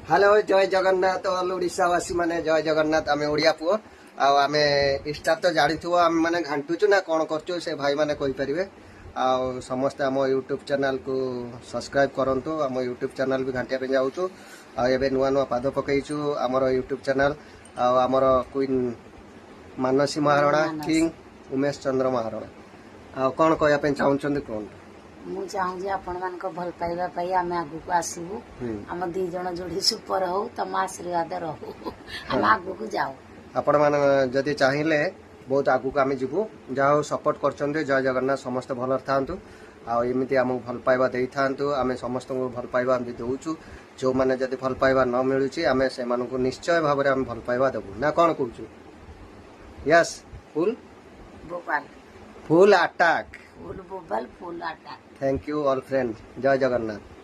Hello जय Jagannath all ओडिशावासी माने जय जगन्नाथ आमे ओडिया पुओ आमे स्टार तो जानी आम मैंने घाटुचु ना कौन कर से भाई मैंने कहींपारे समस्ते आम यूट्यूब चैनल को सब्सक्राइब करंतु आम यूट्यूब चैनल भी घाटिया जाऊँ आबे नुआ नुआ पाद पकईचु आमर यूट्यूब चैनल आमर क्वीन मानसी महाराणा किंग उमेश चंद्र महाराणा कौन कहना चाहते कहूँ मु चाहूँ आपण मान भल पाइबा आम आगु को आसबू आम दी जन जोड़ी सुपर हो तुम आशीर्वाद रहू आम आगु को जाऊ आपण मान जदि चाहिए बहुत आगु को आम जीवु जहाँ सपोर्ट कर जय जगन्नाथ समस्त भल था आमती आमको भल पाइबा दे था आम समस्त भल पाइबा दौचु जो मैंने जदि भल पाइबा न मिलूँ आम से निश्चय भाव में भल पाइबा देवु ना कौन कहूँ यस फुल बोपाल फुल अटैक फुल बोबाल full attack thank you all friend जय जगन्नाथ।